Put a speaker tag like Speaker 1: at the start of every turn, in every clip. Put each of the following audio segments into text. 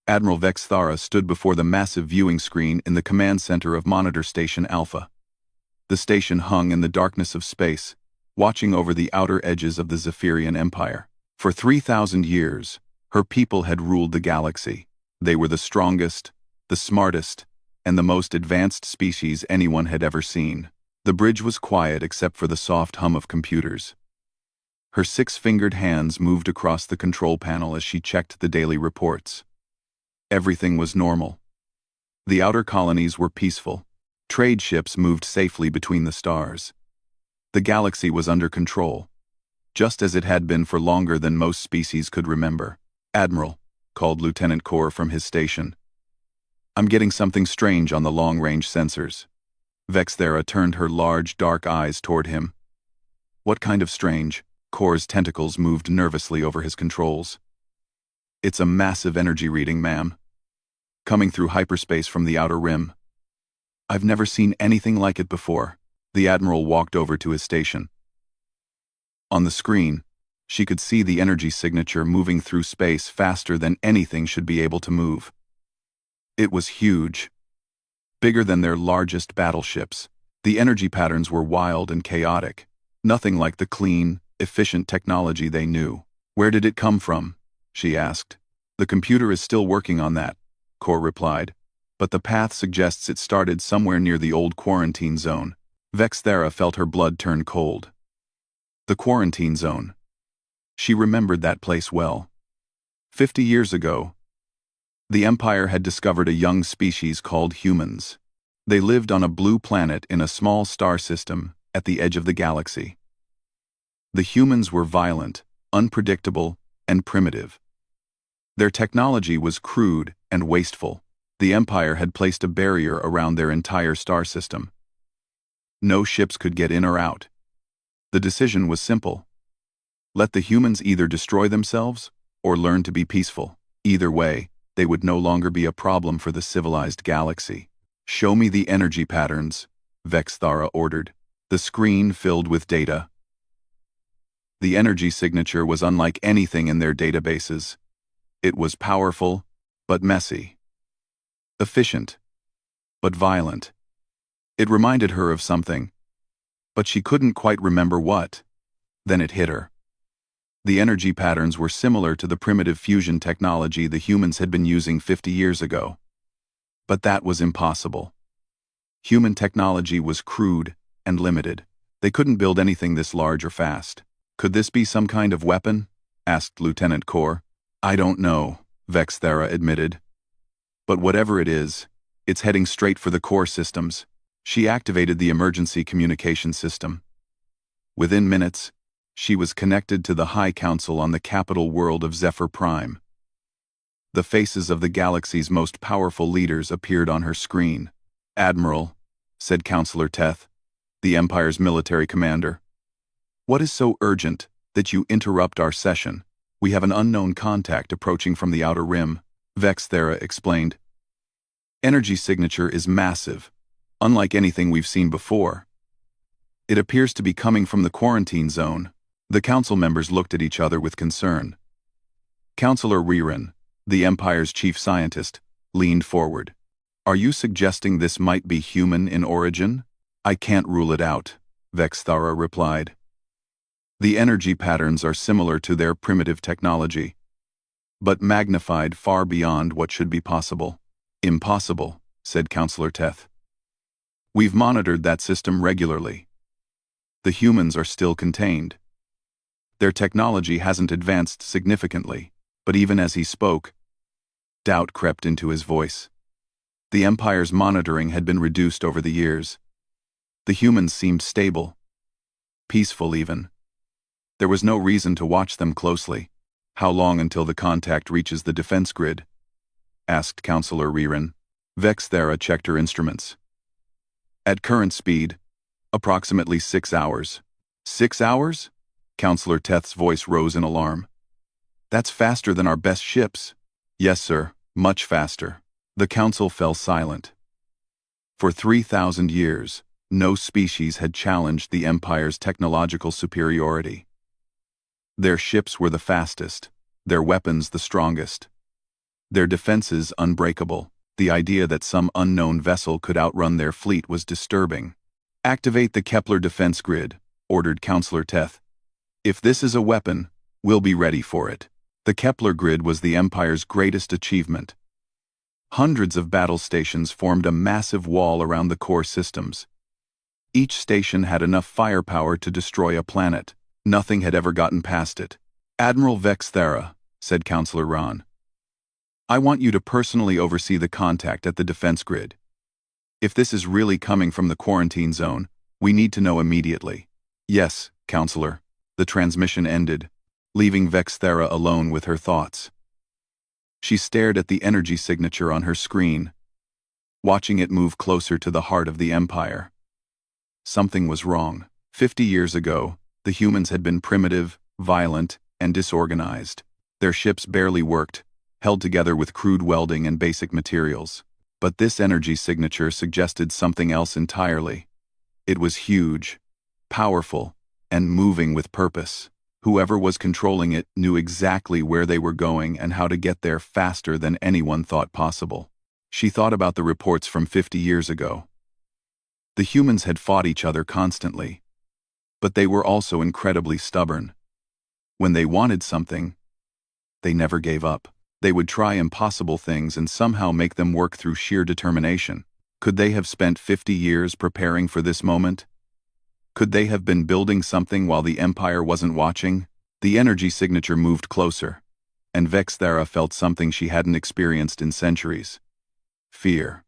Speaker 1: Admiral Vexthara stood before the massive viewing screen in the command center of Monitor Station Alpha. The station hung in the darkness of space, watching over the outer edges of the Zephyrian Empire. For 3,000 years, her people had ruled the galaxy. They were the strongest, the smartest, and the most advanced species anyone had ever seen. The bridge was quiet except for the soft hum of computers. Her six-fingered hands moved across the control panel as she checked the daily reports. Everything was normal. The outer colonies were peaceful. Trade ships moved safely between the stars. The galaxy was under control, just as it had been for longer than most species could remember. "Admiral," called Lieutenant Kor from his station. "I'm getting something strange on the long-range sensors." Vexthara turned her large, dark eyes toward him. "What kind of strange?" Kor's tentacles moved nervously over his controls. "It's a massive energy reading, ma'am. Coming through hyperspace from the outer rim. I've never seen anything like it before." The Admiral walked over to his station. On the screen, she could see the energy signature moving through space faster than anything should be able to move. It was huge. Bigger than their largest battleships. The energy patterns were wild and chaotic. Nothing like the clean, efficient technology they knew. "Where did it come from?" she asked. "The computer is still working on that," Kor replied, "but the path suggests it started somewhere near the old quarantine zone." Vexthara felt her blood turn cold. The quarantine zone. She remembered that place well. 50 years ago, the Empire had discovered a young species called humans. They lived on a blue planet in a small star system at the edge of the galaxy. The humans were violent, unpredictable, and primitive. Their technology was crude and wasteful. The Empire had placed a barrier around their entire star system. No ships could get in or out. The decision was simple. Let the humans either destroy themselves or learn to be peaceful. Either way, they would no longer be a problem for the civilized galaxy. "Show me the energy patterns," Vexthara ordered. The screen filled with data. The energy signature was unlike anything in their databases. It was powerful, but messy. Efficient, but violent. It reminded her of something, but she couldn't quite remember what. Then it hit her. The energy patterns were similar to the primitive fusion technology the humans had been using 50 years ago. But that was impossible. Human technology was crude and limited. They couldn't build anything this large or fast. "Could this be some kind of weapon?" asked Lieutenant Kor. "I don't know," Vexthara admitted. "But whatever it is, it's heading straight for the core systems." She activated the emergency communication system. Within minutes, she was connected to the High Council on the capital world of Zephyr Prime. The faces of the galaxy's most powerful leaders appeared on her screen. "Admiral," said Counselor Teth, the Empire's military commander, "what is so urgent that you interrupt our session? We have an unknown contact approaching from the outer rim," Vexthara explained. "Energy signature is massive, unlike anything we've seen before. It appears to be coming from the quarantine zone." The council members looked at each other with concern. Counselor Riran, the Empire's chief scientist, leaned forward. "Are you suggesting this might be human in origin?" "I can't rule it out," Vexthara replied. "The energy patterns are similar to their primitive technology, but magnified far beyond what should be possible." "Impossible," said Counselor Teth. "We've monitored that system regularly. The humans are still contained. Their technology hasn't advanced significantly." But even as he spoke, doubt crept into his voice. The Empire's monitoring had been reduced over the years. The humans seemed stable, peaceful even. There was no reason to watch them closely. "How long until the contact reaches the defense grid?" asked Counselor Riran. Vexthara checked her instruments. "At current speed, approximately 6 hours." 6 hours? Counselor Teth's voice rose in alarm. "That's faster than our best ships." "Yes, sir, much faster." The council fell silent. For 3,000 years, no species had challenged the Empire's technological superiority. Their ships were the fastest, their weapons the strongest. their defenses unbreakable. The idea that some unknown vessel could outrun their fleet was disturbing. "Activate the Kepler defense grid," ordered Counselor Teth. "If this is a weapon, we'll be ready for it." The Kepler grid was the Empire's greatest achievement. Hundreds of battle stations formed a massive wall around the core systems. Each station had enough firepower to destroy a planet. Nothing had ever gotten past it. "Admiral Vex Thera," said Counselor Ron, "I want you to personally oversee the contact at the defense grid. If this is really coming from the quarantine zone, we need to know immediately." "Yes, Counselor." The transmission ended, leaving Vex Thera alone with her thoughts. She stared at the energy signature on her screen, watching it move closer to the heart of the Empire. Something was wrong. 50 years ago, the humans had been primitive, violent, and disorganized. Their ships barely worked, held together with crude welding and basic materials. But this energy signature suggested something else entirely. It was huge, powerful, and moving with purpose. Whoever was controlling it knew exactly where they were going and how to get there faster than anyone thought possible. She thought about the reports from 50 years ago. The humans had fought each other constantly, but they were also incredibly stubborn. When they wanted something, they never gave up. They would try impossible things and somehow make them work through sheer determination. Could they have spent 50 years preparing for this moment? Could they have been building something while the Empire wasn't watching? The energy signature moved closer, and Vex Thera felt something she hadn't experienced in centuries. Fear.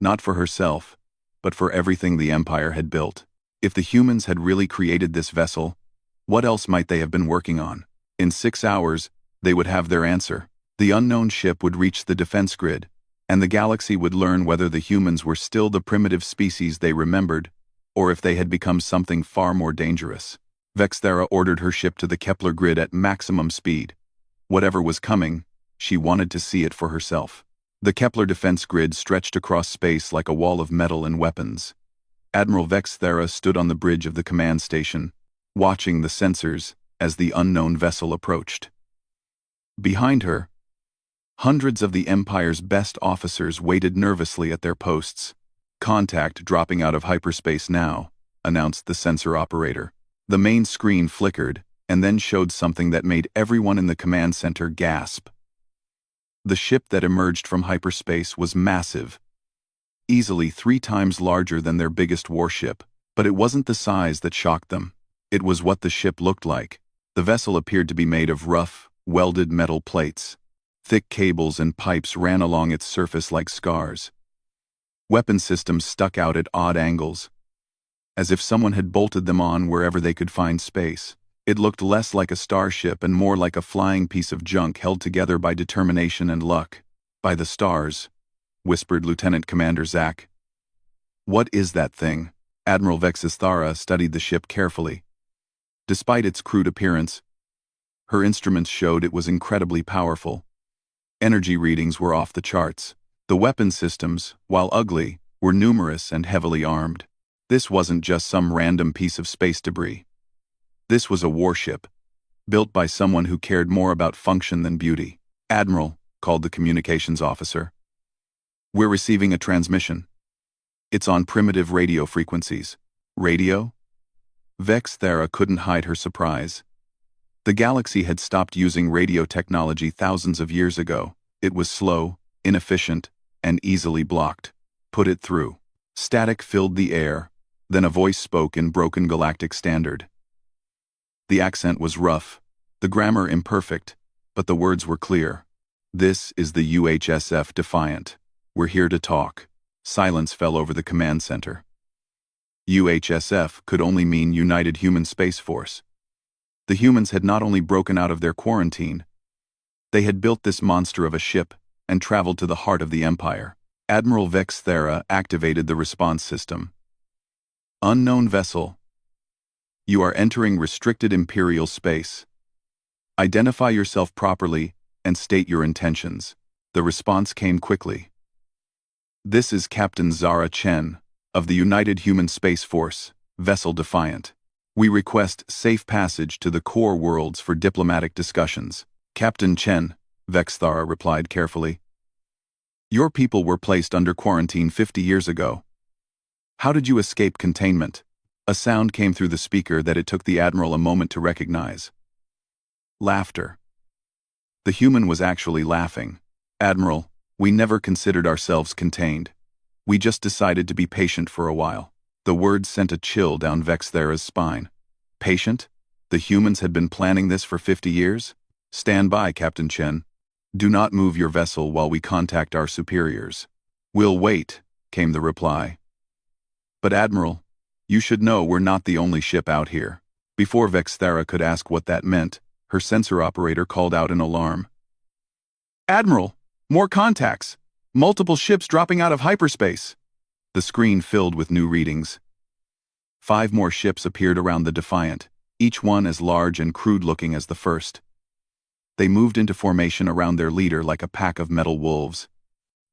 Speaker 1: Not for herself, but for everything the Empire had built. If the humans had really created this vessel, what else might they have been working on? In 6 hours, they would have their answer. The unknown ship would reach the defense grid, and the galaxy would learn whether the humans were still the primitive species they remembered, or if they had become something far more dangerous. Vex Thera ordered her ship to the Kepler grid at maximum speed. Whatever was coming, she wanted to see it for herself. The Kepler defense grid stretched across space like a wall of metal and weapons. Admiral Vex Thera stood on the bridge of the command station, watching the sensors as the unknown vessel approached. Behind her, hundreds of the Empire's best officers waited nervously at their posts. "Contact dropping out of hyperspace now," announced the sensor operator. The main screen flickered, and then showed something that made everyone in the command center gasp. The ship that emerged from hyperspace was massive, easily 3 times larger than their biggest warship. But it wasn't the size that shocked them. It was what the ship looked like. The vessel appeared to be made of rough, welded metal plates. Thick cables and pipes ran along its surface like scars. Weapon systems stuck out at odd angles, as if someone had bolted them on wherever they could find space. It looked less like a starship and more like a flying piece of junk held together by determination and luck. "By the stars," whispered Lieutenant Commander Zack. "What is that thing?" Admiral Vex Thera studied the ship carefully. Despite its crude appearance, her instruments showed it was incredibly powerful. Energy readings were off the charts. The weapon systems, while ugly, were numerous and heavily armed. This wasn't just some random piece of space debris. This was a warship, built by someone who cared more about function than beauty. "Admiral," called the communications officer, "we're receiving a transmission. It's on primitive radio frequencies." "Radio?" Vex Thera couldn't hide her surprise. The galaxy had stopped using radio technology thousands of years ago. It was slow, inefficient, and easily blocked. "Put it through." Static filled the air, then a voice spoke in broken Galactic standard. The accent was rough, the grammar imperfect, but the words were clear. "This is the UHSF Defiant. We're here to talk." Silence fell over the command center. UHSF could only mean United Human Space Force. The humans had not only broken out of their quarantine, they had built this monster of a ship and traveled to the heart of the Empire. Admiral Vex Thera activated the response system. "Unknown vessel. You are entering restricted Imperial space. Identify yourself properly and state your intentions." The response came quickly. "This is Captain Zara Chen, of the United Human Space Force, Vessel Defiant. We request safe passage to the core worlds for diplomatic discussions." "Captain Chen," Vexthara replied carefully. Your people were placed under quarantine 50 years ago. How did you escape containment? A sound came through the speaker that it took the Admiral a moment to recognize. Laughter. The human was actually laughing. Admiral, we never considered ourselves contained. We just decided to be patient for a while. The words sent a chill down Vexthara's spine. Patient? The humans had been planning this for 50 years? Stand by, Captain Chen. Do not move your vessel while we contact our superiors. We'll wait, came the reply. But Admiral, you should know we're not the only ship out here. Before Vexthara could ask what that meant, her sensor operator called out in alarm. Admiral, more contacts! Multiple ships dropping out of hyperspace! The screen filled with new readings. 5 more ships appeared around the Defiant, each one as large and crude-looking as the first. They moved into formation around their leader like a pack of metal wolves.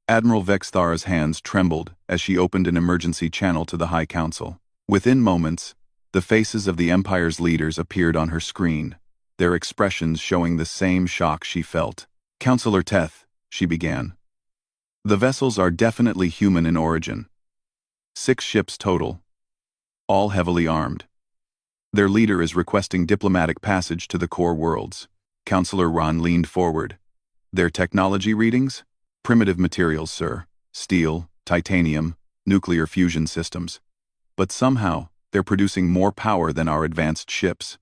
Speaker 1: Admiral Vexthara's hands trembled as she opened an emergency channel to the High Council. Within moments, the faces of the Empire's leaders appeared on her screen, their expressions showing the same shock she felt. Counselor Teth, she began. The vessels are definitely human in origin. 6 ships total, all heavily armed. Their leader is requesting diplomatic passage to the core worlds. Counselor Ron leaned forward. Their technology readings? Primitive materials, sir. Steel, titanium, nuclear fusion systems. But somehow, they're producing more power than our advanced ships.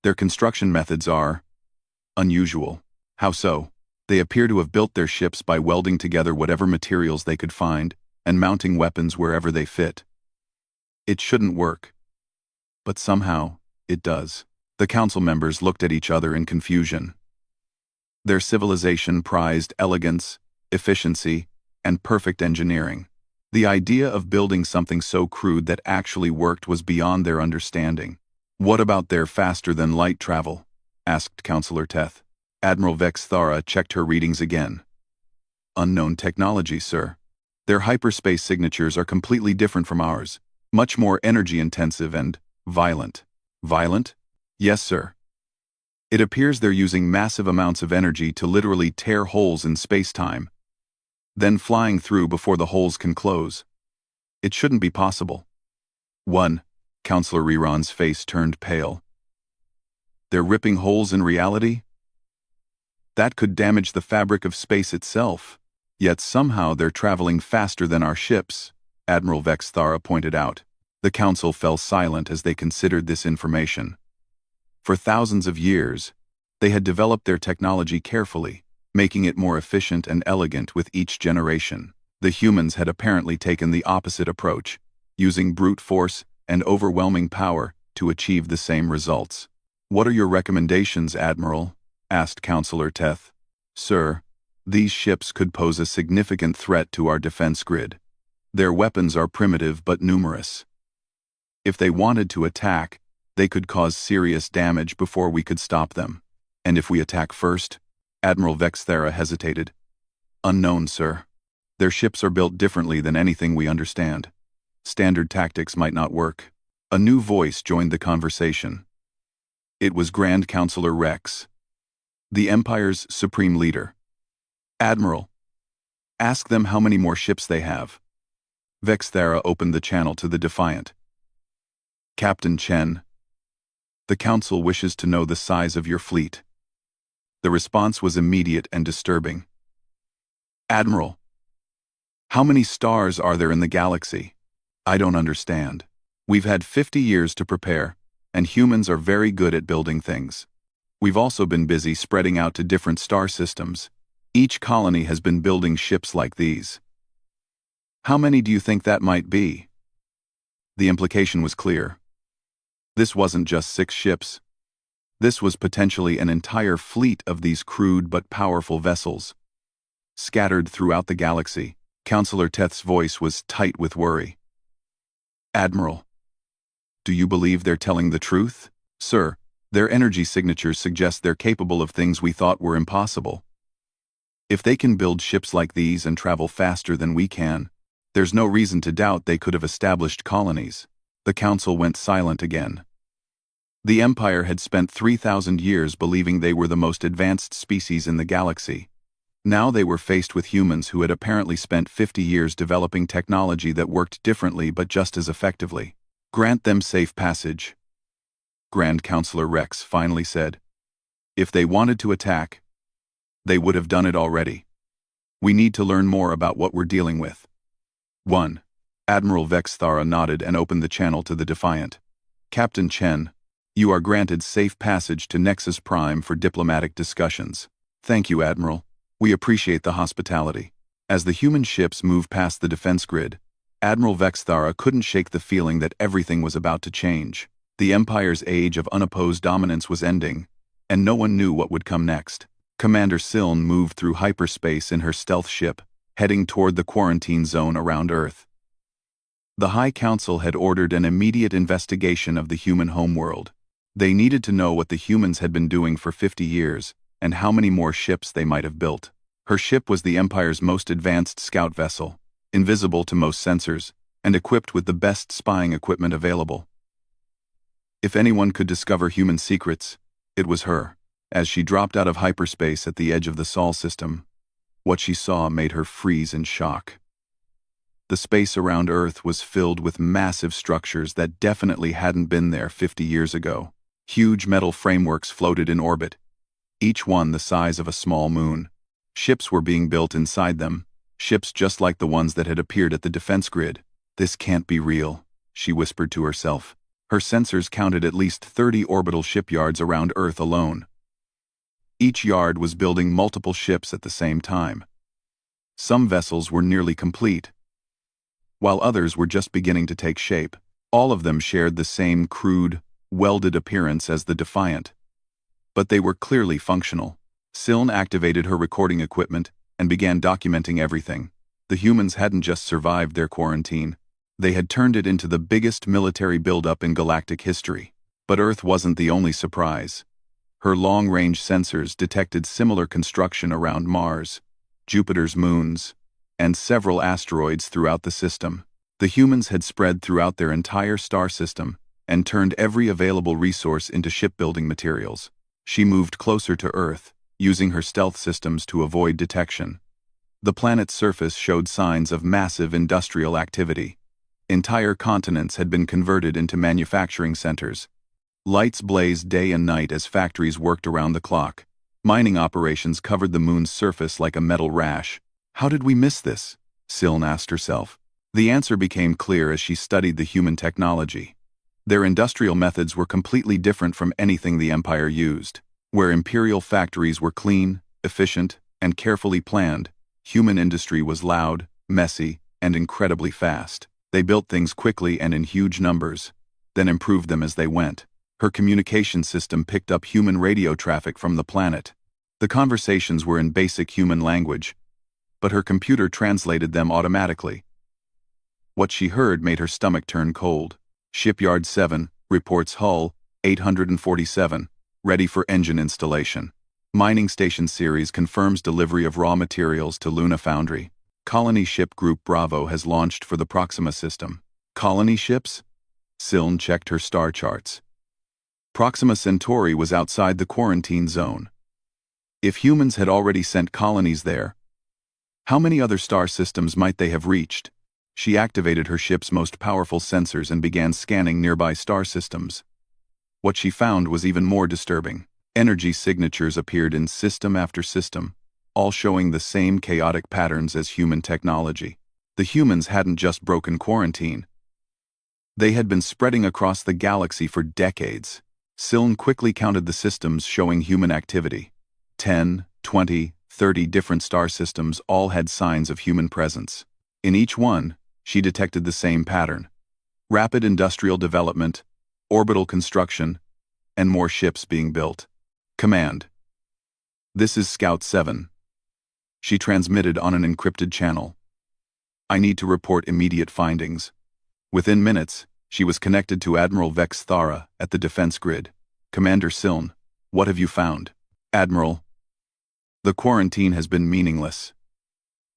Speaker 1: Their construction methods are unusual. How so? They appear to have built their ships by welding together whatever materials they could find and mounting weapons wherever they fit. It shouldn't work. But somehow, it does. The council members looked at each other in confusion. Their civilization prized elegance, efficiency, and perfect engineering. The idea of building something so crude that actually worked was beyond their understanding. What about their faster-than-light travel? Asked Counselor Teth. Admiral Vexthara checked her readings again. Unknown technology, sir. Their hyperspace signatures are completely different from ours, much more energy-intensive and violent. Violent? Yes, sir. It appears they're using massive amounts of energy to literally tear holes in space-time, then flying through before the holes can close. It shouldn't be possible. 1. Counselor Riron's face turned pale. They're ripping holes in reality? That could damage the fabric of space itself. Yet somehow they're traveling faster than our ships, Admiral Vexthara pointed out. The council fell silent as they considered this information. For thousands of years, they had developed their technology carefully, making it more efficient and elegant with each generation. The humans had apparently taken the opposite approach, using brute force and overwhelming power to achieve the same results. What are your recommendations, Admiral? Asked Counselor Teth. Sir, these ships could pose a significant threat to our defense grid. Their weapons are primitive but numerous. If they wanted to attack, they could cause serious damage before we could stop them. And if we attack first? Admiral Vexthara hesitated. Unknown, sir. Their ships are built differently than anything we understand. Standard tactics might not work. A new voice joined the conversation. It was Grand Counselor Rex, the Empire's supreme leader. Admiral, ask them how many more ships they have. Vexthara opened the channel to the Defiant. Captain Chen, the Council wishes to know the size of your fleet. The response was immediate and disturbing. Admiral, how many stars are there in the galaxy? I don't understand. We've had 50 years to prepare, and humans are very good at building things. We've also been busy spreading out to different star systems. Each colony has been building ships like these. How many do you think that might be? The implication was clear. This wasn't just 6 ships. This was potentially an entire fleet of these crude but powerful vessels. Scattered throughout the galaxy, Counselor Teth's voice was tight with worry. Admiral, do you believe they're telling the truth? Sir, their energy signatures suggest they're capable of things we thought were impossible. If they can build ships like these and travel faster than we can, there's no reason to doubt they could have established colonies. The Council went silent again. The Empire had spent 3,000 years believing they were the most advanced species in the galaxy, Now they were faced with humans who had apparently spent 50 years developing technology that worked differently but just as effectively. Grant them safe passage, Grand Counselor Rex finally said. If they wanted to attack, they would have done it already. We need to learn more about what we're dealing with. 1. Admiral Vex Thara nodded and opened the channel to the Defiant. Captain Chen, you are granted safe passage to Nexus Prime for diplomatic discussions. Thank you, Admiral. We appreciate the hospitality. As the human ships moved past the defense grid, Admiral Vex Thara couldn't shake the feeling that everything was about to change. The Empire's age of unopposed dominance was ending, and no one knew what would come next. Commander Siln moved through hyperspace in her stealth ship, heading toward the quarantine zone around Earth. The High Council had ordered an immediate investigation of the human homeworld. They needed to know what the humans had been doing for 50 years, and how many more ships they might have built. Her ship was the Empire's most advanced scout vessel, invisible to most sensors, and equipped with the best spying equipment available. If anyone could discover human secrets, it was her. As she dropped out of hyperspace at the edge of the Sol system, what she saw made her freeze in shock. The space around Earth was filled with massive structures that definitely hadn't been there 50 years ago. Huge metal frameworks floated in orbit, each one the size of a small moon. Ships were being built inside them, ships just like the ones that had appeared at the defense grid. This can't be real, she whispered to herself. Her sensors counted at least 30 orbital shipyards around Earth alone. Each yard was building multiple ships at the same time. Some vessels were nearly complete, while others were just beginning to take shape. All of them shared the same crude, welded appearance as the Defiant, but they were clearly functional. Siln activated her recording equipment and began documenting everything. The humans hadn't just survived their quarantine, they had turned it into the biggest military buildup in galactic history. But Earth wasn't the only surprise. Her long-range sensors detected similar construction around Mars, Jupiter's moons, and several asteroids throughout the system. The humans had spread throughout their entire star system and turned every available resource into shipbuilding materials. She moved closer to Earth, using her stealth systems to avoid detection. The planet's surface showed signs of massive industrial activity. Entire continents had been converted into manufacturing centers. Lights blazed day and night as factories worked around the clock. Mining operations covered the moon's surface like a metal rash. How did we miss this? Siln asked herself. The answer became clear as she studied the human technology. Their industrial methods were completely different from anything the Empire used. Where imperial factories were clean, efficient, and carefully planned, human industry was loud, messy, and incredibly fast. They built things quickly and in huge numbers, then improved them as they went. Her communication system picked up human radio traffic from the planet. The conversations were in basic human language, but her computer translated them automatically. What she heard made her stomach turn cold. Shipyard 7, reports hull 847, ready for engine installation. Mining Station Series confirms delivery of raw materials to Luna Foundry. Colony Ship Group Bravo has launched for the Proxima system. Colony ships? Siln checked her star charts. Proxima Centauri was outside the quarantine zone. If humans had already sent colonies there, how many other star systems might they have reached? She activated her ship's most powerful sensors and began scanning nearby star systems. What she found was even more disturbing. Energy signatures appeared in system after system, all showing the same chaotic patterns as human technology. The humans hadn't just broken quarantine. They had been spreading across the galaxy for decades. Siln quickly counted the systems showing human activity. 10, 20, 30 different star systems all had signs of human presence. In each one, she detected the same pattern: rapid industrial development, orbital construction, and more ships being built. Command. This is Scout 7. She transmitted on an encrypted channel. I need to report immediate findings. Within minutes, she was connected to Admiral Vex Thara at the defense grid. Commander Siln, what have you found? Admiral, the quarantine has been meaningless.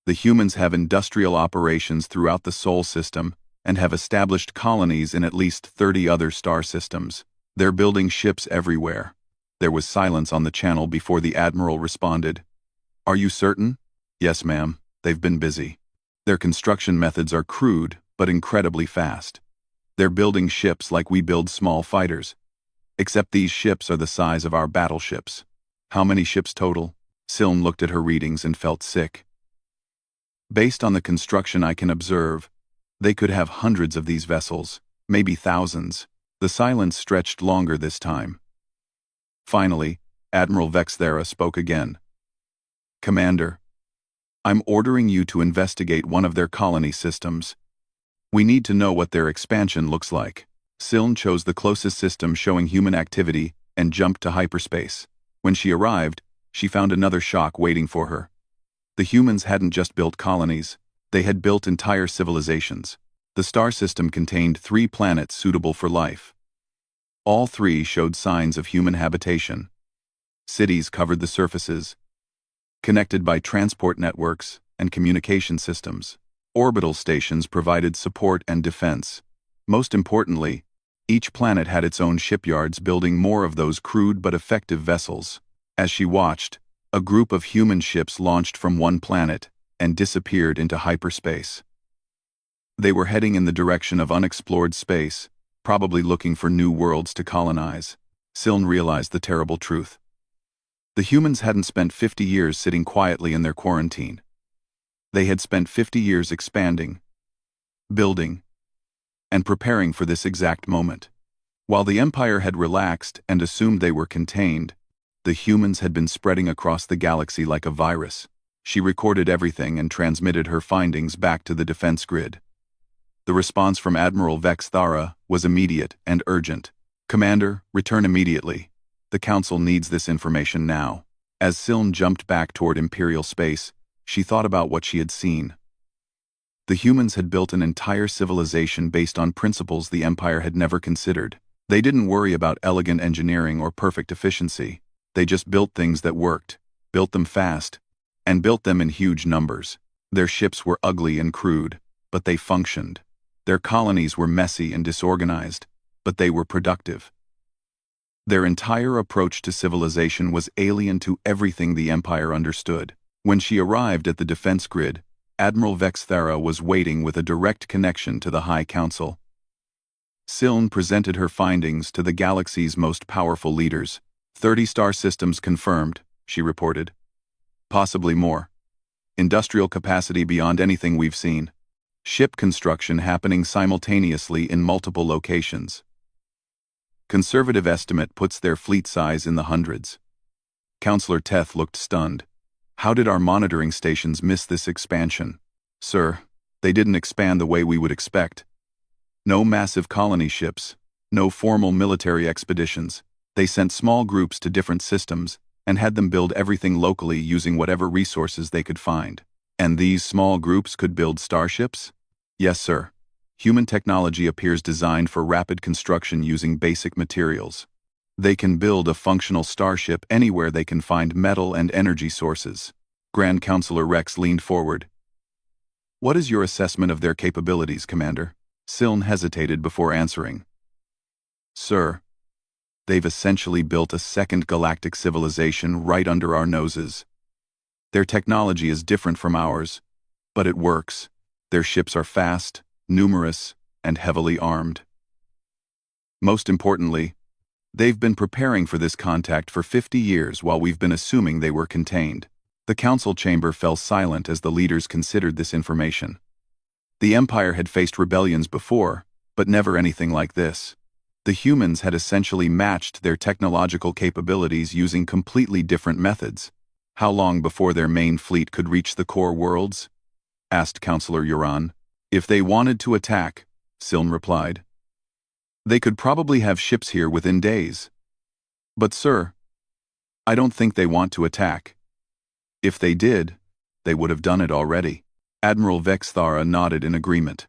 Speaker 1: The humans have industrial operations throughout the Sol system and have established colonies in at least 30 other star systems. They're building ships everywhere. There was silence on the channel before the Admiral responded. Are you certain? Yes, ma'am. They've been busy. Their construction methods are crude, but incredibly fast. They're building ships like we build small fighters. Except these ships are the size of our battleships. How many ships total? Siln looked at her readings and felt sick. Based on the construction I can observe, they could have hundreds of these vessels, maybe thousands. The silence stretched longer this time. Finally, Admiral Vexthera spoke again. Commander, I'm ordering you to investigate one of their colony systems. We need to know what their expansion looks like. Siln chose the closest system showing human activity and jumped to hyperspace. When she arrived, she found another shock waiting for her. The humans hadn't just built colonies, they had built entire civilizations. The star system contained 3 planets suitable for life. All 3 showed signs of human habitation. Cities covered the surfaces, connected by transport networks and communication systems. Orbital stations provided support and defense. Most importantly, each planet had its own shipyards building more of those crude but effective vessels. As she watched, a group of human ships launched from one planet and disappeared into hyperspace. They were heading in the direction of unexplored space, probably looking for new worlds to colonize. Siln realized the terrible truth. The humans hadn't spent 50 years sitting quietly in their quarantine. They had spent 50 years expanding, building, and preparing for this exact moment. While the Empire had relaxed and assumed they were contained, the humans had been spreading across the galaxy like a virus. She recorded everything and transmitted her findings back to the defense grid. The response from Admiral Vexthara was immediate and urgent. Commander, return immediately. The Council needs this information now. As Siln jumped back toward Imperial space, she thought about what she had seen. The humans had built an entire civilization based on principles the Empire had never considered. They didn't worry about elegant engineering or perfect efficiency. They just built things that worked, built them fast, and built them in huge numbers. Their ships were ugly and crude, but they functioned. Their colonies were messy and disorganized, but they were productive. Their entire approach to civilization was alien to everything the Empire understood. When she arrived at the defense grid, Admiral Vexthera was waiting with a direct connection to the High Council. Siln presented her findings to the galaxy's most powerful leaders. 30 star systems confirmed, she reported. Possibly more. Industrial capacity beyond anything we've seen. Ship construction happening simultaneously in multiple locations. Conservative estimate puts their fleet size in the hundreds. Counselor Teth looked stunned. How did our monitoring stations miss this expansion? Sir, they didn't expand the way we would expect. No massive colony ships, no formal military expeditions. They sent small groups to different systems and had them build everything locally using whatever resources they could find. And these small groups could build starships? Yes, sir. Human technology appears designed for rapid construction using basic materials. They can build a functional starship anywhere they can find metal and energy sources. Grand Counselor Rex leaned forward. What is your assessment of their capabilities, Commander? Siln hesitated before answering. Sir, they've essentially built a second galactic civilization right under our noses. Their technology is different from ours, but it works. Their ships are fast, numerous, and heavily armed. Most importantly, they've been preparing for this contact for 50 years while we've been assuming they were contained. The council chamber fell silent as the leaders considered this information. The Empire had faced rebellions before, but never anything like this. The humans had essentially matched their technological capabilities using completely different methods. How long before their main fleet could reach the core worlds? Asked Counselor Uran. If they wanted to attack, Siln replied. They could probably have ships here within days. But sir, I don't think they want to attack. If they did, they would have done it already. Admiral Vexthara nodded in agreement.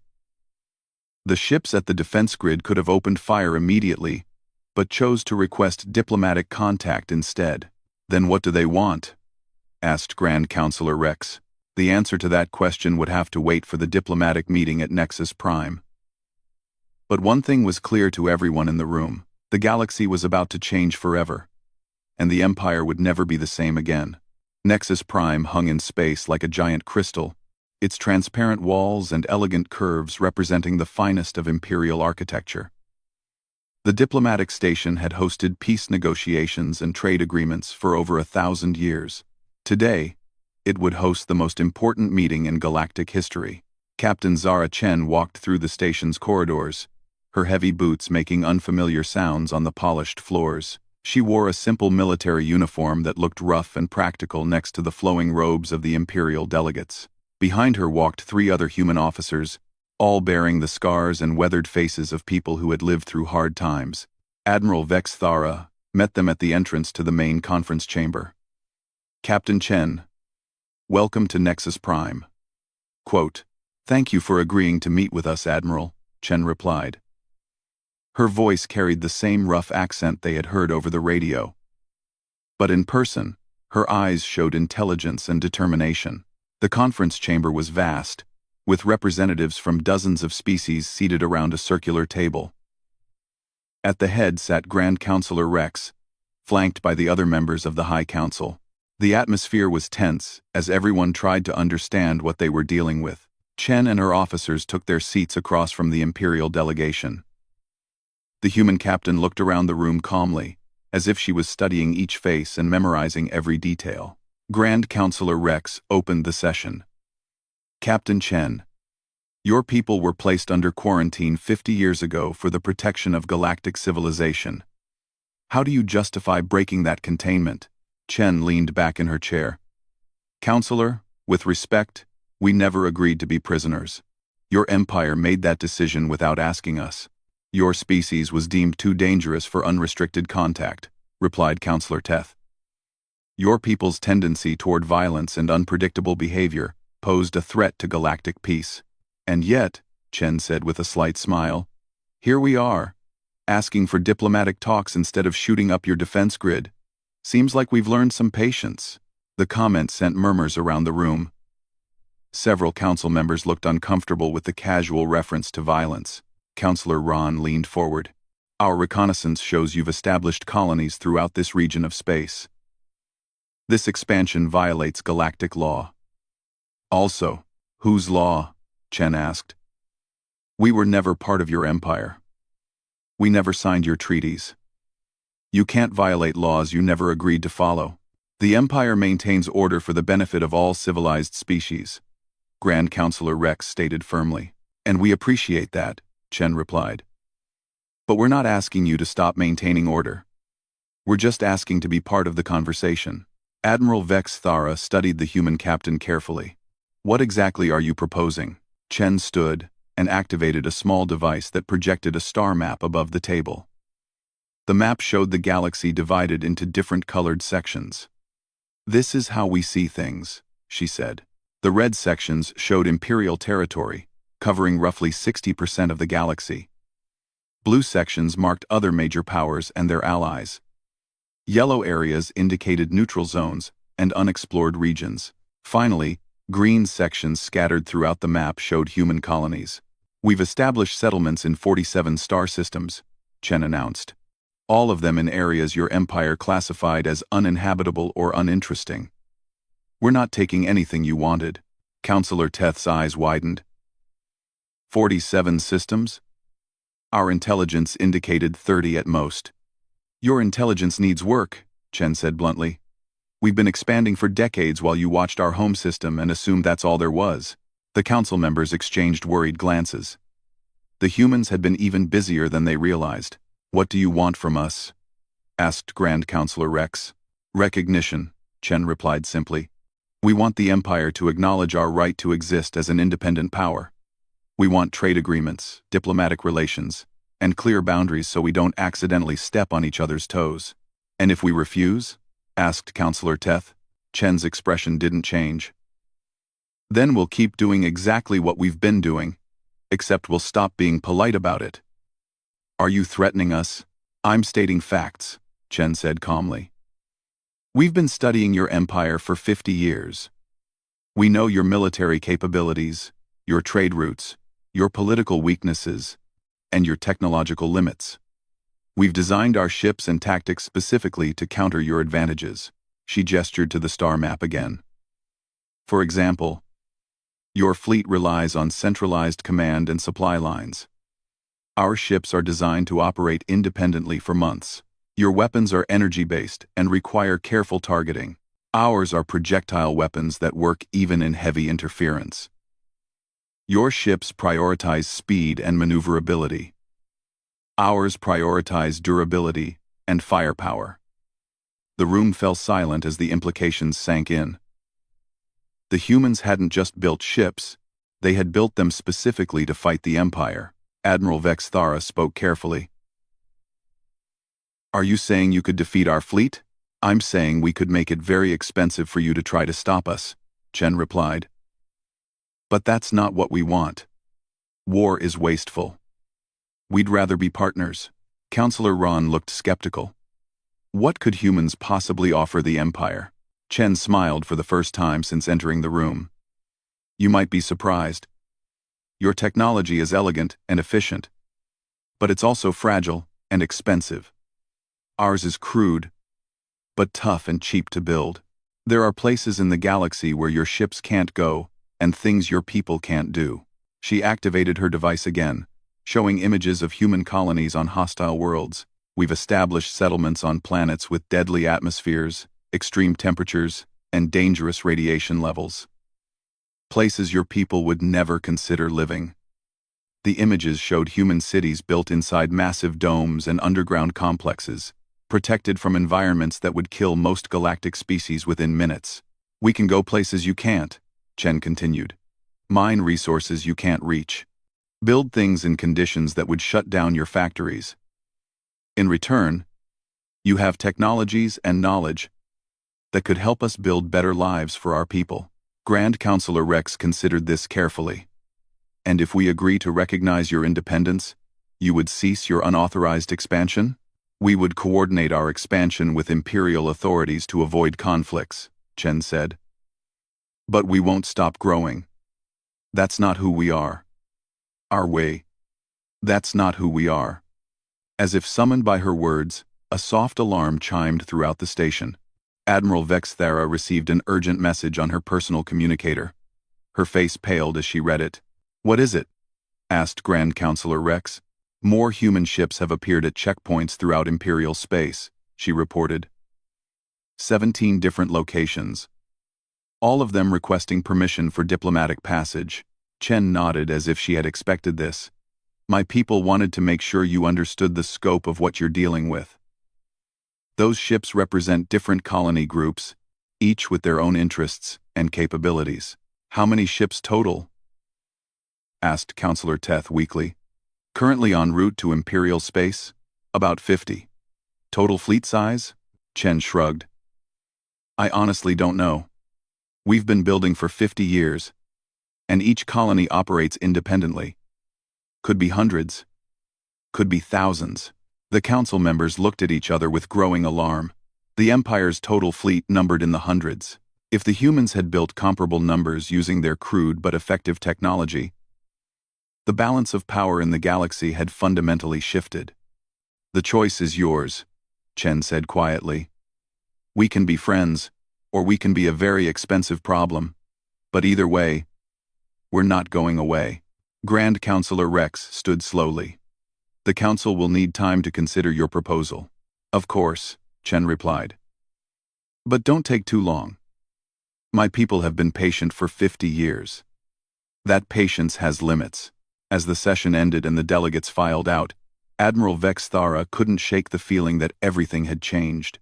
Speaker 1: The ships at the defense grid could have opened fire immediately, but chose to request diplomatic contact instead. Then what do they want? Asked Grand Counselor Rex. The answer to that question would have to wait for the diplomatic meeting at Nexus Prime. But one thing was clear to everyone in the room. The galaxy was about to change forever, and the Empire would never be the same again. Nexus Prime hung in space like a giant crystal, its transparent walls and elegant curves representing the finest of imperial architecture. The diplomatic station had hosted peace negotiations and trade agreements for over 1,000 years. Today, it would host the most important meeting in galactic history. Captain Zara Chen walked through the station's corridors, her heavy boots making unfamiliar sounds on the polished floors. She wore a simple military uniform that looked rough and practical next to the flowing robes of the imperial delegates. Behind her walked 3 other human officers, all bearing the scars and weathered faces of people who had lived through hard times. Admiral Vex Thara met them at the entrance to the main conference chamber. "Captain Chen, welcome to Nexus Prime." Quote, "Thank you for agreeing to meet with us, Admiral," Chen replied. Her voice carried the same rough accent they had heard over the radio. But in person, her eyes showed intelligence and determination. The conference chamber was vast, with representatives from dozens of species seated around a circular table. At the head sat Grand Counselor Rex, flanked by the other members of the High Council. The atmosphere was tense as everyone tried to understand what they were dealing with. Chen and her officers took their seats across from the Imperial delegation. The human captain looked around the room calmly, as if she was studying each face and memorizing every detail. Grand Counselor Rex opened the session. "Captain Chen, your people were placed under quarantine 50 years ago for the protection of galactic civilization. How do you justify breaking that containment?" Chen leaned back in her chair. "Counselor, with respect, we never agreed to be prisoners. Your empire made that decision without asking us. Your species was deemed too dangerous for unrestricted contact," replied Counselor Teth. "Your people's tendency toward violence and unpredictable behavior posed a threat to galactic peace. And yet," Chen said with a slight smile, "here we are, asking for diplomatic talks instead of shooting up your defense grid. Seems like we've learned some patience." The comment sent murmurs around the room. Several council members looked uncomfortable with the casual reference to violence. Counselor Ron leaned forward. "Our reconnaissance shows you've established colonies throughout this region of space. This expansion violates galactic law." "Also, whose law?" Chen asked. "We were never part of your empire. We never signed your treaties. You can't violate laws you never agreed to follow. The empire maintains order for the benefit of all civilized species," Grand Counselor Rex stated firmly. "And we appreciate that," Chen replied. "But we're not asking you to stop maintaining order. We're just asking to be part of the conversation." Admiral Vex Thara studied the human captain carefully. "What exactly are you proposing?" Chen stood and activated a small device that projected a star map above the table. The map showed the galaxy divided into different colored sections. "This is how we see things," she said. The red sections showed Imperial territory, covering roughly 60% of the galaxy. Blue sections marked other major powers and their allies. Yellow areas indicated neutral zones and unexplored regions. Finally, green sections scattered throughout the map showed human colonies. "We've established settlements in 47 star systems," Chen announced. "All of them in areas your empire classified as uninhabitable or uninteresting. We're not taking anything you wanted." Counselor Teth's eyes widened. 47 systems? Our intelligence indicated 30 at most. "Your intelligence needs work," Chen said bluntly. "We've been expanding for decades while you watched our home system and assumed that's all there was." The council members exchanged worried glances. The humans had been even busier than they realized. "What do you want from us?" asked Grand Counselor Rex. "Recognition," Chen replied simply. "We want the Empire to acknowledge our right to exist as an independent power. We want trade agreements, diplomatic relations, and clear boundaries so we don't accidentally step on each other's toes." "And if we refuse?" asked Counselor Teth. Chen's expression didn't change. "Then we'll keep doing exactly what we've been doing, except we'll stop being polite about it." "Are you threatening us?" "I'm stating facts," Chen said calmly. "We've been studying your empire for 50 years. We know your military capabilities, your trade routes, your political weaknesses, and your technological limits. We've designed our ships and tactics specifically to counter your advantages. She gestured to the star map again. For example, your fleet relies on centralized command and supply lines. Our ships are designed to operate independently for months. Your weapons are energy-based and require careful targeting. Ours are projectile weapons that work even in heavy interference. Your ships prioritize speed and maneuverability. Ours prioritize durability and firepower. The room fell silent as the implications sank in. The humans hadn't just built ships, they had built them specifically to fight the Empire. Admiral Vex Thara spoke carefully. Are you saying you could defeat our fleet? I'm saying we could make it very expensive for you to try to stop us, Chen replied. But that's not what we want. War is wasteful. We'd rather be partners. Counselor Ron looked skeptical. What could humans possibly offer the Empire? Chen smiled for the first time since entering the room. You might be surprised. Your technology is elegant and efficient, but it's also fragile and expensive. Ours is crude, but tough and cheap to build. There are places in the galaxy where your ships can't go, and things your people can't do. She activated her device again, showing images of human colonies on hostile worlds. We've established settlements on planets with deadly atmospheres, extreme temperatures, and dangerous radiation levels. Places your people would never consider living. The images showed human cities built inside massive domes and underground complexes, protected from environments that would kill most galactic species within minutes. We can go places you can't, Chen continued. Mine resources you can't reach. Build things in conditions that would shut down your factories. In return, you have technologies and knowledge that could help us build better lives for our people. Grand Counselor Rex considered this carefully. And if we agree to recognize your independence, you would cease your unauthorized expansion? We would coordinate our expansion with Imperial authorities to avoid conflicts, Chen said. But we won't stop growing. That's not who we are. Our way. That's not who we are. As if summoned by her words, a soft alarm chimed throughout the station. Admiral Vex Thara received an urgent message on her personal communicator. Her face paled as she read it. What is it? Asked Grand Counselor Rex. More human ships have appeared at checkpoints throughout Imperial space, she reported. 17 different locations. All of them requesting permission for diplomatic passage. Chen nodded as if she had expected this. My people wanted to make sure you understood the scope of what you're dealing with. Those ships represent different colony groups, each with their own interests and capabilities. How many ships total? Asked Counselor Teth weakly. Currently en route to Imperial space? About 50. Total fleet size? Chen shrugged. I honestly don't know. We've been building for 50 years, and each colony operates independently. Could be hundreds. Could be thousands. The council members looked at each other with growing alarm. The Empire's total fleet numbered in the hundreds. If the humans had built comparable numbers using their crude but effective technology, the balance of power in the galaxy had fundamentally shifted. The choice is yours, Chen said quietly. We can be friends, or we can be a very expensive problem. But either way, we're not going away. Grand Counselor Rex stood slowly. The council will need time to consider your proposal. Of course, Chen replied. But don't take too long. My people have been patient for 50 years. That patience has limits. As the session ended and the delegates filed out, Admiral Vex Thara couldn't shake the feeling that everything had changed.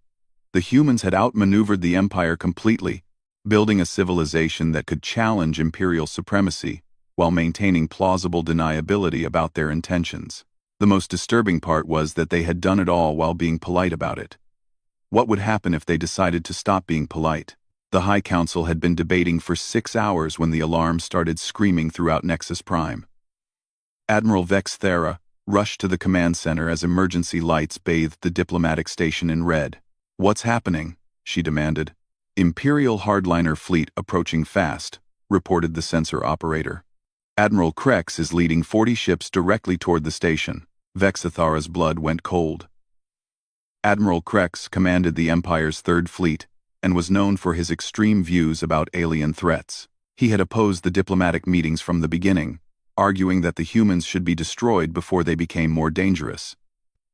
Speaker 1: The humans had outmaneuvered the Empire completely, building a civilization that could challenge Imperial supremacy while maintaining plausible deniability about their intentions. The most disturbing part was that they had done it all while being polite about it. What would happen if they decided to stop being polite? The High Council had been debating for 6 hours when the alarm started screaming throughout Nexus Prime. Admiral Vex Thara rushed to the command center as emergency lights bathed the diplomatic station in red. What's happening? She demanded. Imperial hardliner fleet approaching fast, reported the sensor operator. Admiral Krex is leading 40 ships directly toward the station. Vex Thara's blood went cold. Admiral Krex commanded the Empire's Third Fleet and was known for his extreme views about alien threats. He had opposed the diplomatic meetings from the beginning, arguing that the humans should be destroyed before they became more dangerous.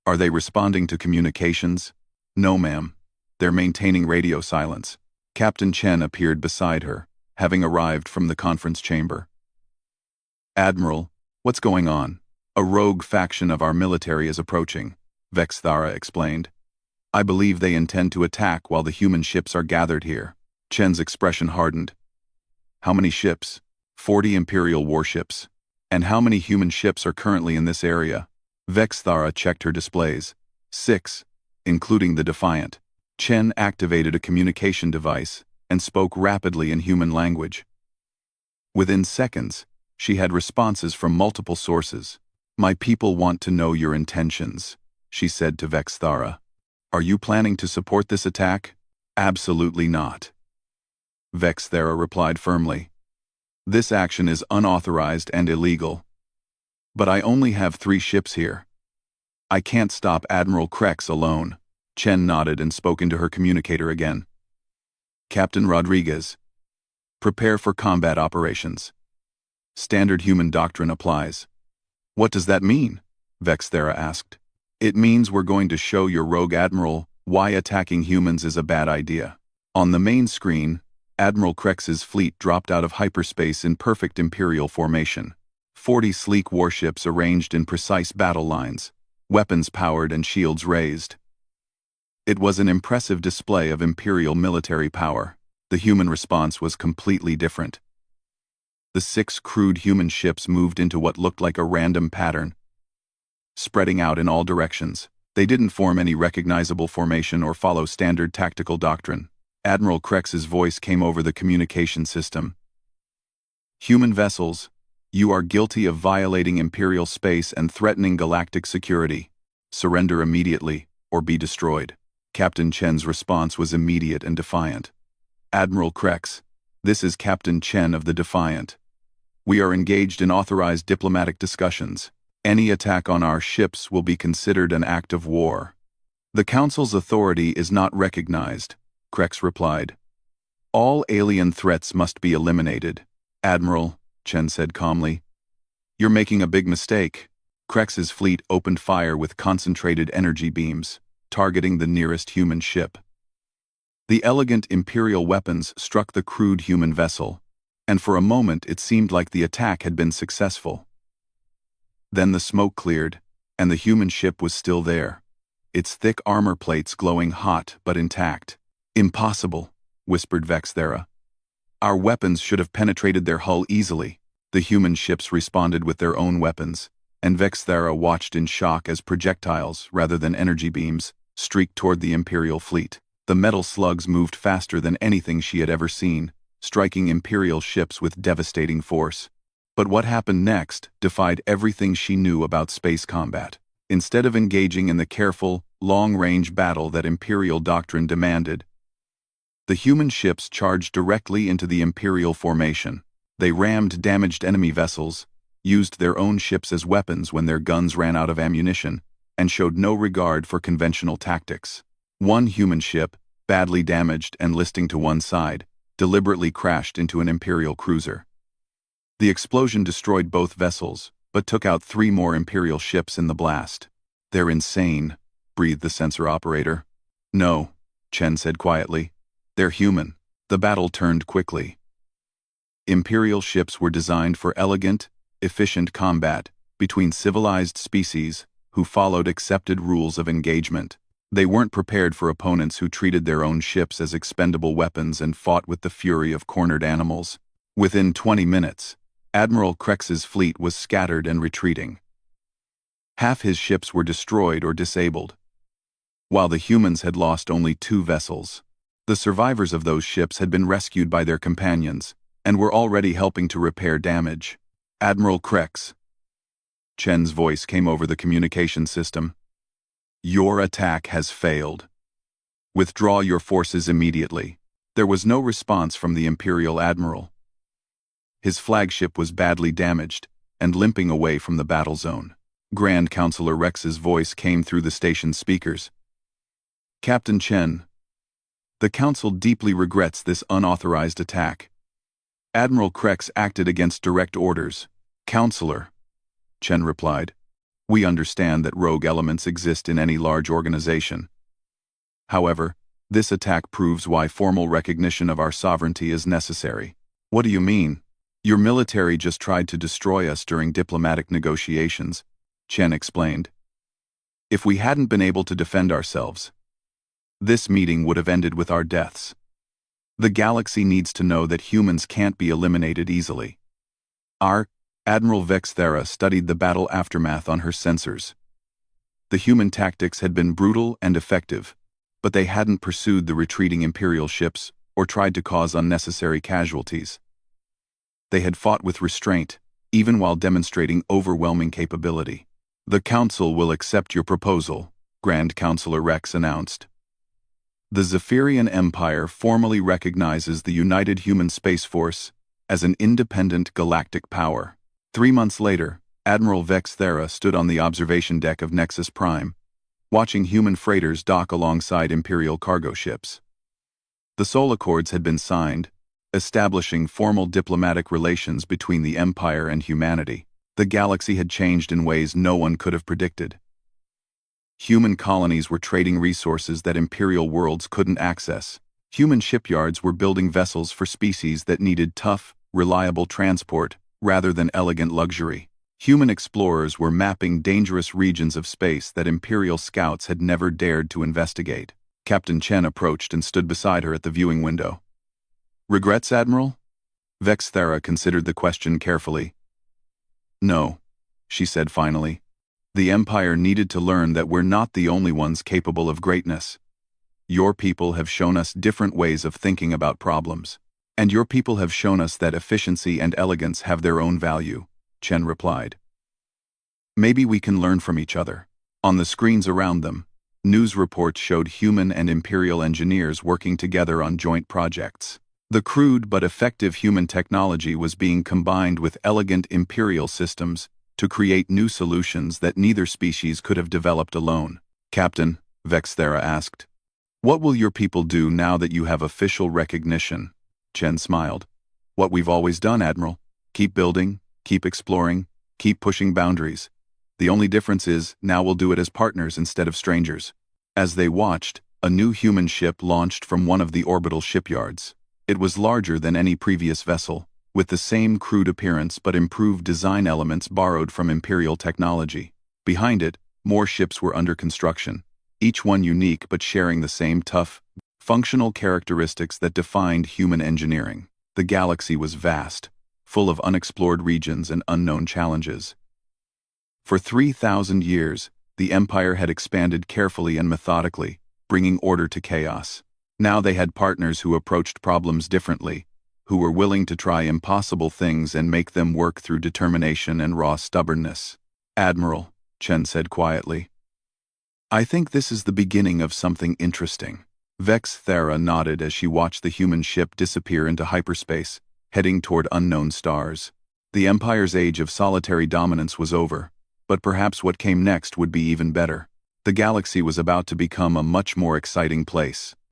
Speaker 1: Are they responding to communications? No, ma'am. They're maintaining radio silence. Captain Chen appeared beside her, having arrived from the conference chamber. Admiral, what's going on? A rogue faction of our military is approaching, Vexthara explained. I believe they intend to attack while the human ships are gathered here. Chen's expression hardened. How many ships? 40 Imperial warships. And how many human ships are currently in this area? Vexthara checked her displays. 6, including the Defiant. Chen activated a communication device and spoke rapidly in human language. Within seconds, she had responses from multiple sources. My people want to know your intentions, she said to Vexthara. Are you planning to support this attack? Absolutely not. Vexthara replied firmly. This action is unauthorized and illegal. But I only have 3 ships here. I can't stop Admiral Krex alone. Chen nodded and spoke into her communicator again. Captain Rodriguez, prepare for combat operations. Standard human doctrine applies. What does that mean? Vexthara asked. It means we're going to show your rogue admiral why attacking humans is a bad idea. On the main screen, Admiral Krex's fleet dropped out of hyperspace in perfect Imperial formation. 40 sleek warships arranged in precise battle lines, weapons powered and shields raised. It was an impressive display of Imperial military power. The human response was completely different. The 6 crude human ships moved into what looked like a random pattern, spreading out in all directions. They didn't form any recognizable formation or follow standard tactical doctrine. Admiral Krex's voice came over the communication system. Human vessels, you are guilty of violating Imperial space and threatening galactic security. Surrender immediately, or be destroyed. Captain Chen's response was immediate and defiant. Admiral Krex, this is Captain Chen of the Defiant. We are engaged in authorized diplomatic discussions. Any attack on our ships will be considered an act of war. The Council's authority is not recognized, Krex replied. All alien threats must be eliminated. Admiral, Chen said calmly. You're making a big mistake. Krex's fleet opened fire with concentrated energy beams, targeting the nearest human ship. The elegant Imperial weapons struck the crude human vessel, and for a moment it seemed like the attack had been successful. Then the smoke cleared, and the human ship was still there, its thick armor plates glowing hot but intact. Impossible, whispered Vexthara. Our weapons should have penetrated their hull easily. The human ships responded with their own weapons, and Vexthara watched in shock as projectiles, rather than energy beams, streaked toward the Imperial fleet. The metal slugs moved faster than anything she had ever seen, striking Imperial ships with devastating force. But what happened next defied everything she knew about space combat. Instead of engaging in the careful, long-range battle that Imperial doctrine demanded, the human ships charged directly into the Imperial formation. They rammed damaged enemy vessels, used their own ships as weapons when their guns ran out of ammunition, and showed no regard for conventional tactics. One human ship, badly damaged and listing to one side, deliberately crashed into an Imperial cruiser. The explosion destroyed both vessels, but took out 3 more Imperial ships in the blast. They're insane, breathed the sensor operator. No, Chen said quietly. They're human. The battle turned quickly. Imperial ships were designed for elegant, efficient combat between civilized species who followed accepted rules of engagement. They weren't prepared for opponents who treated their own ships as expendable weapons and fought with the fury of cornered animals. Within 20 minutes, Admiral Krex's fleet was scattered and retreating. Half his ships were destroyed or disabled, while the humans had lost only 2 vessels. The survivors of those ships had been rescued by their companions, and were already helping to repair damage. Admiral Krex. Chen's voice came over the communication system. Your attack has failed. Withdraw your forces immediately. There was no response from the Imperial Admiral. His flagship was badly damaged and limping away from the battle zone. Grand Counselor Rex's voice came through the station speakers. Captain Chen, The Council deeply regrets this unauthorized attack. Admiral Krex acted against direct orders. Counselor, Chen replied, we understand that rogue elements exist in any large organization. However, this attack proves why formal recognition of our sovereignty is necessary. What do you mean? Your military just tried to destroy us during diplomatic negotiations, Chen explained. If we hadn't been able to defend ourselves, this meeting would have ended with our deaths. The galaxy needs to know that humans can't be eliminated easily. Admiral Vexthera studied the battle aftermath on her sensors. The human tactics had been brutal and effective, but they hadn't pursued the retreating Imperial ships or tried to cause unnecessary casualties. They had fought with restraint, even while demonstrating overwhelming capability. The Council will accept your proposal, Grand Counselor Rex announced. The Zephyrian Empire formally recognizes the United Human Space Force as an independent galactic power. 3 months later, Admiral Vexthera stood on the observation deck of Nexus Prime, watching human freighters dock alongside Imperial cargo ships. The Sol Accords had been signed, establishing formal diplomatic relations between the Empire and humanity. The galaxy had changed in ways no one could have predicted. Human colonies were trading resources that Imperial worlds couldn't access. Human shipyards were building vessels for species that needed tough, reliable transport rather than elegant luxury. Human explorers were mapping dangerous regions of space that Imperial scouts had never dared to investigate. Captain Chen approached and stood beside her at the viewing window. Regrets, Admiral? Vexthera considered the question carefully. No, she said finally. The Empire needed to learn that we're not the only ones capable of greatness. Your people have shown us different ways of thinking about problems. And your people have shown us that efficiency and elegance have their own value, Chen replied. Maybe we can learn from each other. On the screens around them, news reports showed human and Imperial engineers working together on joint projects. The crude but effective human technology was being combined with elegant Imperial systems to create new solutions that neither species could have developed alone. Captain, Vexthera asked, what will your people do now that you have official recognition? Chen smiled. What we've always done, Admiral. Keep building, keep exploring, keep pushing boundaries. The only difference is, now we'll do it as partners instead of strangers. As they watched, a new human ship launched from one of the orbital shipyards. It was larger than any previous vessel, with the same crude appearance but improved design elements borrowed from Imperial technology. Behind it, more ships were under construction, each one unique but sharing the same tough, functional characteristics that defined human engineering. The galaxy was vast, full of unexplored regions and unknown challenges. For 3,000 years, the Empire had expanded carefully and methodically, bringing order to chaos. Now they had partners who approached problems differently, who were willing to try impossible things and make them work through determination and raw stubbornness. Admiral, Chen said quietly, I think this is the beginning of something interesting. Vexthera nodded as she watched the human ship disappear into hyperspace, heading toward unknown stars. The Empire's age of solitary dominance was over, but perhaps what came next would be even better. The galaxy was about to become a much more exciting place.